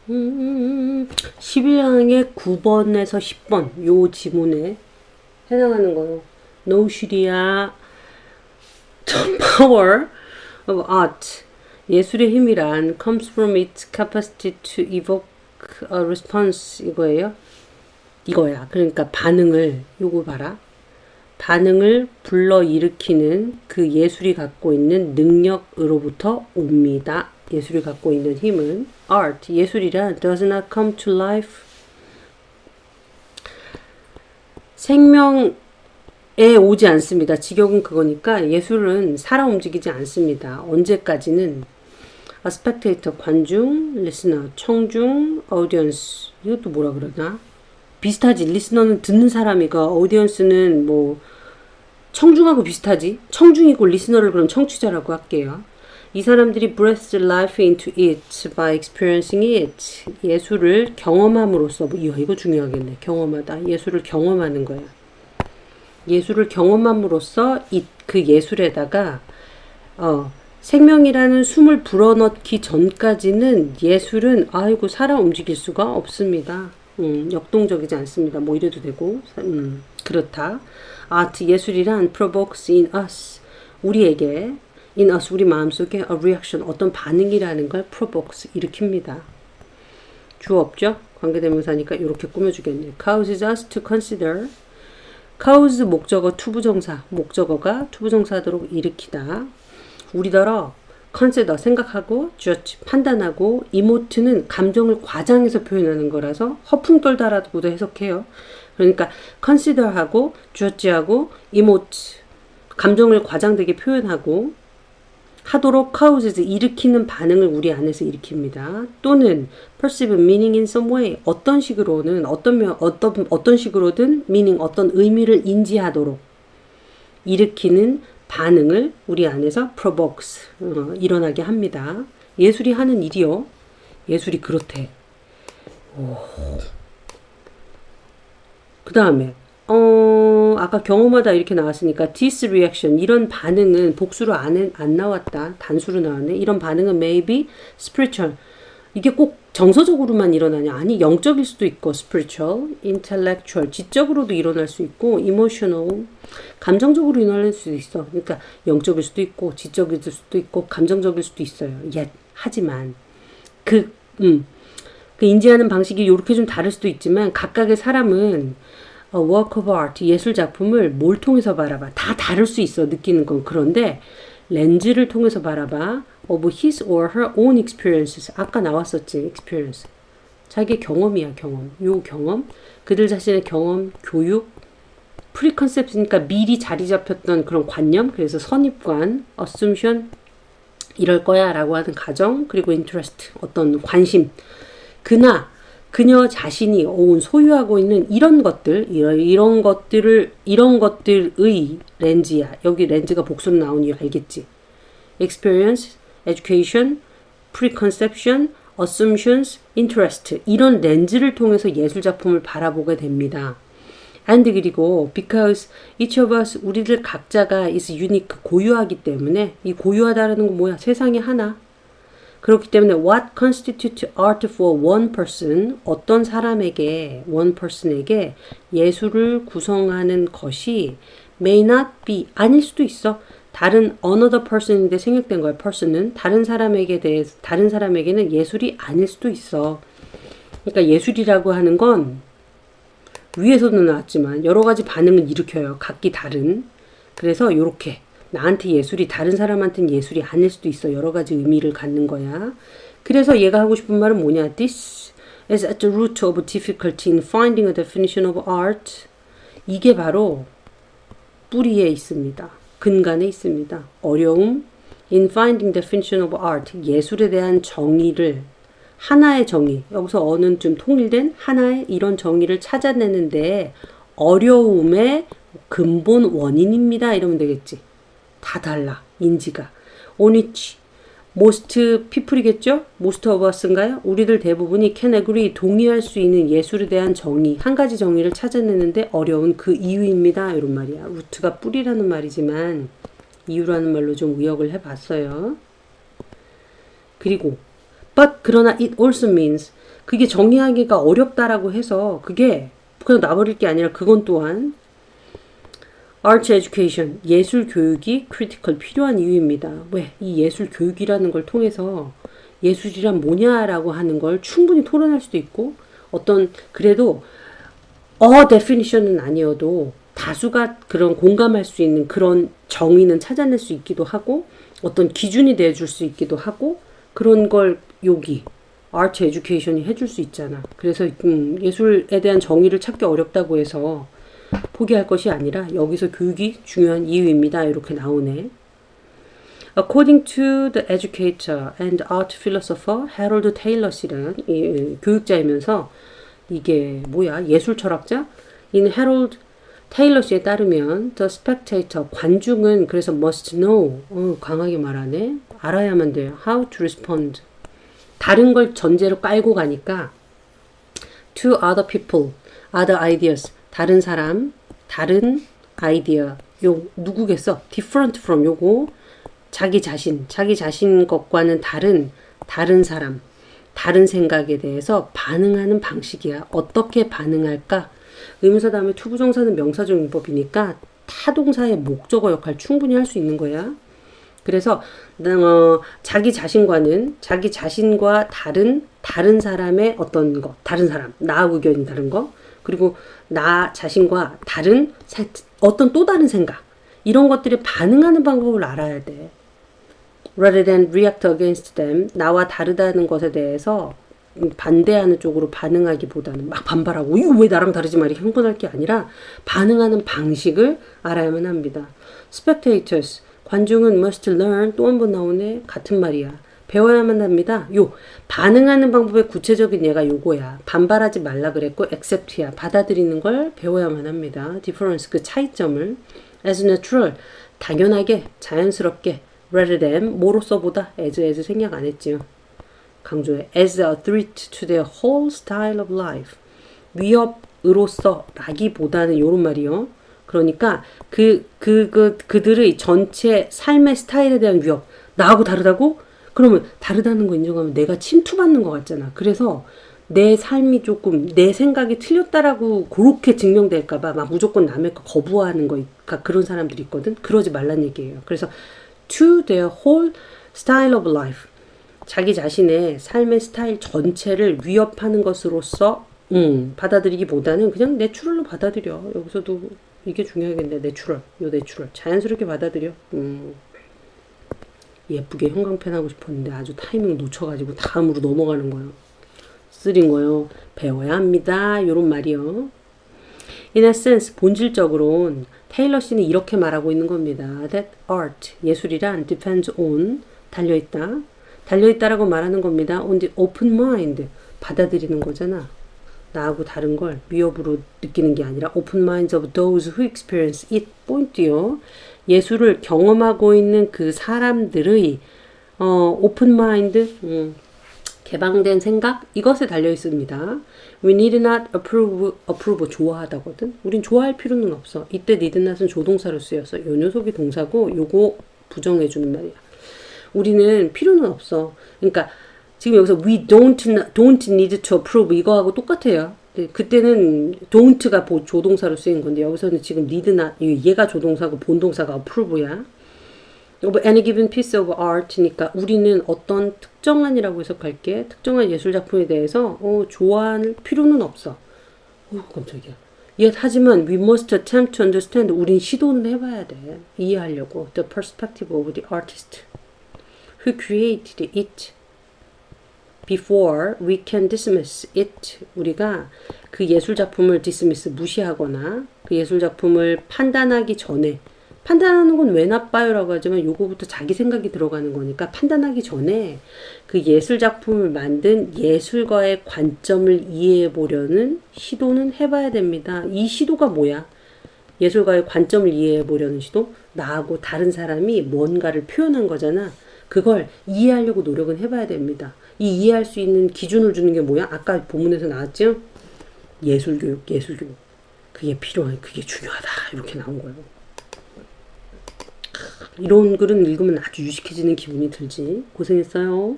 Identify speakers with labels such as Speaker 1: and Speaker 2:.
Speaker 1: 11항의 9번에서 10번 요 지문에 해당하는 거요. No 슈리아 The power of art 예술의 힘이란 comes from its capacity to evoke a response 이거예요. 이거야. 그러니까 반응을 요거 봐라. 반응을 불러일으키는 그 예술이 갖고 있는 능력으로부터 옵니다. 예술이 갖고 있는 힘은 art, 예술이란 does not come to life 생명에 오지 않습니다. 직역은 그거니까 예술은 살아 움직이지 않습니다. 언제까지는 a spectator, 관중, listener, 청중, audience 이것도 뭐라 그러나? 비슷하지. 리스너는 듣는 사람이고 audience는 뭐 청중하고 비슷하지. 청중이고 리스너를 그럼 청취자라고 할게요. 이 사람들이 breathe life into it by experiencing it. 예술을 경험함으로써 이거 중요하겠네. 경험하다. 예술을 경험하는 거야. 예술을 경험함으로써 그 예술에다가 생명이라는 숨을 불어넣기 전까지는 예술은 아이고 살아 움직일 수가 없습니다. 역동적이지 않습니다. 뭐 이래도 되고 그렇다. 아트 예술이란 provokes in us 우리에게 in us 우리 마음속에 a reaction 어떤 반응이라는 걸 provokes 일으킵니다. 주어 없죠? 관계대명사니까 이렇게 꾸며주겠네요. causes us to consider cause 목적어 투부정사 목적어가 투부정사도록 일으키다. 우리더러 consider 생각하고 judge 판단하고 emote는 감정을 과장해서 표현하는 거라서 허풍 떨다라고도 해석해요. 그러니까 consider하고 judge하고 emote 감정을 과장되게 표현하고 하도록 causes 일으키는 반응을 우리 안에서 일으킵니다. 또는 perceive meaning in some way 어떤 식으로는 어떤 식으로든 meaning 어떤 의미를 인지하도록 일으키는 반응을 우리 안에서 provokes 일어나게 합니다. 예술이 하는 일이요. 예술이 그렇대. 그 다음에 아까 경험하다 이렇게 나왔으니까 this reaction 이런 반응은 복수로 안 나왔다. 단수로 나왔네. 이런 반응은 maybe spiritual 이게 꼭 정서적으로만 일어나냐? 아니 영적일 수도 있고 spiritual, intellectual 지적으로도 일어날 수 있고 emotional 감정적으로 일어날 수도 있어. 그러니까 영적일 수도 있고 지적일 수도 있고 감정적일 수도 있어요. 하지만 그 인지하는 방식이 이렇게 좀 다를 수도 있지만 각각의 사람은 a work of art 예술 작품을 뭘 통해서 바라봐 다 다를 수 있어 느끼는 건 그런데 렌즈를 통해서 바라봐 of his or her own experiences 아까 나왔었지 experience 자기의 경험이야 경험 요 경험 그들 자신의 경험 교육 preconcept이니까 미리 자리 잡혔던 그런 관념 그래서 선입관 assumption 이럴 거야 라고 하는 가정 그리고 interest 어떤 관심 그녀 자신이 소유하고 있는 이런 것들, 이런 것들의 렌즈야. 여기 렌즈가 복수로 나온 이유 알겠지? experience, education, preconception, assumptions, interest. 이런 렌즈를 통해서 예술 작품을 바라보게 됩니다. and 그리고 because each of us 우리들 각자가 is unique 고유하기 때문에 이 고유하다라는 건 뭐야? 세상에 하나. 그렇기 때문에 what constitutes art for one person 어떤 사람에게 one person에게 예술을 구성하는 것이 may not be 아닐 수도 있어. 다른 another person인데 생략된 거야. person은 다른 사람에게는 예술이 아닐 수도 있어. 그러니까 예술이라고 하는 건 위에서도 나왔지만 여러 가지 반응을 일으켜요. 각기 다른. 그래서 요렇게 나한테 예술이 다른 사람한테는 예술이 아닐 수도 있어. 여러 가지 의미를 갖는 거야. 그래서 얘가 하고 싶은 말은 뭐냐? This is at the root of difficulty in finding a definition of art. 이게 바로 뿌리에 있습니다. 근간에 있습니다. 어려움 in finding definition of art. 예술에 대한 정의를 하나의 정의. 여기서 어는 좀 통일된 하나의 이런 정의를 찾아내는데 어려움의 근본 원인입니다. 이러면 되겠지. 다 달라. 인지가. On which most people이겠죠? most of us인가요? 우리들 대부분이 can agree 동의할 수 있는 예술에 대한 정의 한 가지 정의를 찾아내는데 어려운 그 이유입니다. 이런 말이야. 루트가 뿌리라는 말이지만 이유라는 말로 좀 의역을 해봤어요. 그리고 그러나 it also means 그게 정의하기가 어렵다라고 해서 그게 그냥 놔버릴 게 아니라 그건 또한 Arts education, 예술 교육이 critical, 필요한 이유입니다. 왜? 이 예술 교육이라는 걸 통해서 예술이란 뭐냐라고 하는 걸 충분히 토론할 수도 있고 그래도 definition은 아니어도 다수가 그런 공감할 수 있는 그런 정의는 찾아낼 수 있기도 하고 어떤 기준이 돼줄 수 있기도 하고 그런 걸 여기 Arts education이 해줄 수 있잖아. 그래서 예술에 대한 정의를 찾기 어렵다고 해서 포기할 것이 아니라 여기서 교육이 중요한 이유입니다. 이렇게 나오네. According to the educator and art philosopher Harold Taylor이라는 교육자이면서 이게 뭐야? 예술 철학자? 인 Harold Taylor에 따르면 the spectator, 관중은 그래서 must know, 강하게 말하네. 알아야만 돼요. How to respond. 다른 걸 전제로 깔고 가니까 to other people, other ideas, 다른 사람, 다른 아이디어. 요 누구겠어? different from 요거 자기 자신 것과는 다른 사람, 다른 생각에 대해서 반응하는 방식이야. 어떻게 반응할까? 의문사 다음에 투부정사는 명사적 용법이니까 타동사의 목적어 역할 충분히 할 수 있는 거야. 그래서 자기 자신과 다른 사람의 어떤 거, 다른 사람, 나 의견이 다른 거, 그리고 나 자신과 다른 어떤 또 다른 생각, 이런 것들에 반응하는 방법을 알아야 돼. Rather than react against them, 나와 다르다는 것에 대해서 반대하는 쪽으로 반응하기보다는 막 반발하고 이거 왜 나랑 다르지 막 이렇게 흥분할 게 아니라 반응하는 방식을 알아야만 합니다. Spectators, 관중은 must learn, 또 한 번 나오네. 같은 말이야. 배워야만 합니다. 반응하는 방법의 구체적인 예가 요거야. 반발하지 말라 그랬고 accept야. 받아들이는 걸 배워야만 합니다. difference, 그 차이점을. as natural, 당연하게, 자연스럽게. rather than, 뭐로서보다. as 생략 안 했지요. 강조해. as a threat to their whole style of life. 위협으로서 라기보다는 요런 말이요. 그러니까 그들의 전체 삶의 스타일에 대한 위협. 나하고 다르다고? 그러면 다르다는 거 인정하면 내가 침투받는 것 같잖아. 그래서 내 삶이 조금 내 생각이 틀렸다라고 그렇게 증명될까봐 막 무조건 남의 거 거부하는 거, 그러니까 그런 사람들이 있거든. 그러지 말란 얘기예요. 그래서 to their whole style of life, 자기 자신의 삶의 스타일 전체를 위협하는 것으로서 받아들이기보다는 그냥 내추럴로 받아들여. 여기서도 이게 중요하겠네. 내추럴, 자연스럽게 받아들여. 예쁘게 형광펜 하고 싶었는데 아주 타이밍 놓쳐가지고 다음으로 넘어가는 거예요. 쓰린 거요. 배워야 합니다. 요런 말이요. In a sense, 본질적으로는 테일러 씨는 이렇게 말하고 있는 겁니다. That art, 예술이란 depends on, 달려있다라고 말하는 겁니다. On the open mind, 받아들이는 거잖아. 나하고 다른 걸 위협으로 느끼는 게 아니라 open minds of those who experience it, 포인트요. 예술을 경험하고 있는 그 사람들의 open mind, 개방된 생각, 이것에 달려 있습니다. We need not approve, 좋아하다거든. 우린 좋아할 필요는 없어. 이때 need not은 조동사로 쓰였어. 요 녀석이 동사고 요거 부정해주는 말이야. 우리는 필요는 없어. 그러니까 지금 여기서 we don't need to approve 이거하고 똑같아요. 그때는 don't가 조동사로 쓰인 건데 여기서는 지금 need not, 얘가 조동사고 본동사가 approve야. of any given piece of art니까 우리는 어떤 특정한이라고 해석할게. 특정한 예술작품에 대해서 좋아할 필요는 없어. 깜짝이야. Yet 하지만 we must attempt to understand. 우린 시도는 해봐야 돼. 이해하려고. The perspective of the artist who created it before we can dismiss it. 우리가 그 예술작품을 dismiss, 무시하거나 그 예술작품을 판단하기 전에, 판단하는 건 왜 나빠요? 라고 하지만 요거부터 자기 생각이 들어가는 거니까 판단하기 전에 그 예술작품을 만든 예술가의 관점을 이해해 보려는 시도는 해봐야 됩니다. 이 시도가 뭐야? 예술가의 관점을 이해해 보려는 시도? 나하고 다른 사람이 뭔가를 표현한 거잖아. 그걸 이해하려고 노력은 해봐야 됩니다. 이 이해할 수 있는 기준을 주는 게 뭐야? 아까 본문에서 나왔죠? 예술교육. 그게 필요한, 그게 중요하다. 이렇게 나온 거예요. 이런 글은 읽으면 아주 유식해지는 기분이 들지. 고생했어요.